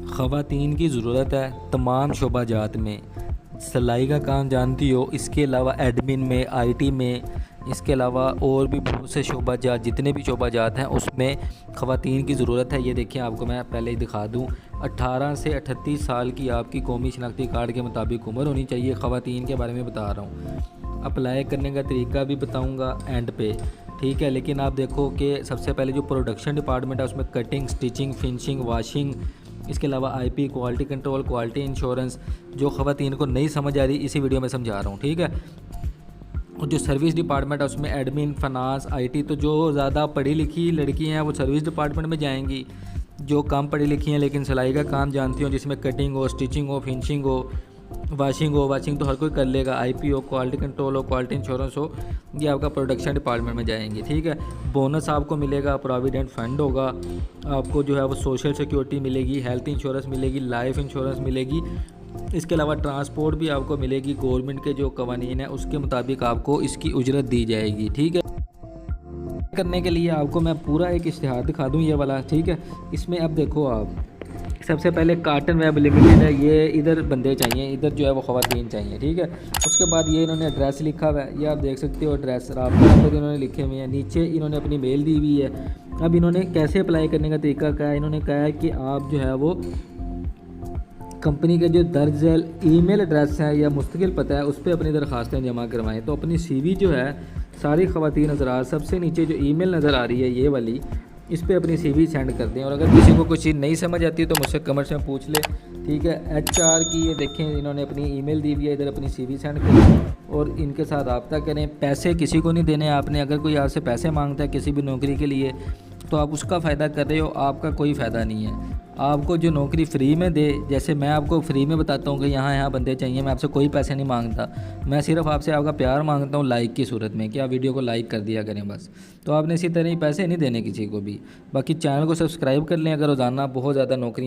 ख़वातीन की ज़रूरत है तमाम शोबाजात में। सिलाई का काम जानती हो, इसके अलावा एडमिन में, आईटी में, इसके अलावा और भी बहुत से शोबाजात, जितने भी शोबाजात हैं उसमें ख़वातीन की ज़रूरत है। ये देखिए, आपको मैं पहले ही दिखा दूँ, 18 से 38 साल की आपकी कौमी शनाख्ती कार्ड के मुताबिक उम्र होनी चाहिए। ख़वातीन के बारे में बता रहा हूँ। अप्लाई करने का तरीका भी बताऊँगा एंड पे, ठीक है। लेकिन आप देखो कि सबसे पहले जो प्रोडक्शन डिपार्टमेंट है उसमें कटिंग, स्टिचिंग, फिनिशिंग, वाशिंग, इसके अलावा IP, quality control, quality insurance, जो ख़वातीन को नहीं समझ आ रही इसी वीडियो में समझा रहा हूँ, ठीक है। और जो सर्विस डिपार्टमेंट है उसमें एडमिन, फाइनेंस, आईटी, तो जो ज़्यादा पढ़ी लिखी लड़की हैं वो सर्विस डिपार्टमेंट में जाएंगी। जो कम पढ़ी लिखी हैं लेकिन सिलाई का काम जानती हो, जिसमें कटिंग हो, स्टिचिंग हो, फिनिशिंग हो, वाशिंग तो हर कोई कर लेगा, आईपी हो, क्वालिटी कंट्रोल हो, क्वालिटी इंश्योरेंस हो, ये आपका प्रोडक्शन डिपार्टमेंट में जाएंगी, ठीक है। बोनस आपको मिलेगा, प्रोविडेंट फंड होगा, आपको जो है वो सोशल सिक्योरिटी मिलेगी, हेल्थ इंश्योरेंस मिलेगी, लाइफ इंश्योरेंस मिलेगी। इसके अलावा ट्रांसपोर्ट भी आपको मिलेगी। गवर्नमेंट के जो कवानीन है उसके मुताबिक आपको इसकी उजरत दी जाएगी, ठीक है। करने के लिए आपको मैं पूरा एक इश्तिहार दिखा दूँ, ये वाला, ठीक है। इसमें अब देखो, आप सबसे पहले कार्टन वेब लिमिटेड है, ये इधर बंदे चाहिए, इधर जो है वो ख़वातीन चाहिए, ठीक है। उसके बाद ये इन्होंने एड्रेस लिखा हुआ है, ये आप देख सकते हो एड्रेस, राब्ता नंबर इन्होंने लिखे हुए हैं, नीचे इन्होंने अपनी मेल दी हुई है। अब इन्होंने कैसे अप्लाई करने का तरीका क्या है, इन्होंने कहा है कि आप जो है वो कंपनी के जो दर्ज ईमेल एड्रेस है या मुस्तकिल पता है उस पर अपनी दरख्वास्तें जमा करवाएं। तो अपनी सीवी जो है, सारी ख़वातीन हज़रात, सबसे नीचे जो ईमेल नज़र आ रही है ये वाली, इस पर अपनी सीवी सेंड कर दें। और अगर किसी को कुछ चीज़ नहीं समझ आती है तो मुझसे कमेंट्स में पूछ ले, ठीक है। एचआर की ये देखें, इन्होंने अपनी ईमेल दी हुई है, इधर अपनी सीवी सेंड करें और इनके साथ रब्ता करें। पैसे किसी को नहीं देने आपने। अगर कोई आपसे पैसे मांगता है किसी भी नौकरी के लिए तो आप उसका फ़ायदा कर रहे हो, आपका कोई फ़ायदा नहीं है। आपको जो नौकरी फ्री में दे, जैसे मैं आपको फ्री में बताता हूँ कि यहाँ बंदे चाहिए, मैं आपसे कोई पैसे नहीं मांगता, मैं सिर्फ आपसे आपका प्यार मांगता हूँ लाइक की सूरत में कि आप वीडियो को लाइक कर दिया करें बस। तो आपने इसी तरह ही पैसे नहीं देने किसी को भी। बाकी चैनल को सब्सक्राइब कर लें अगर रोज़ाना बहुत ज़्यादा नौकरियाँ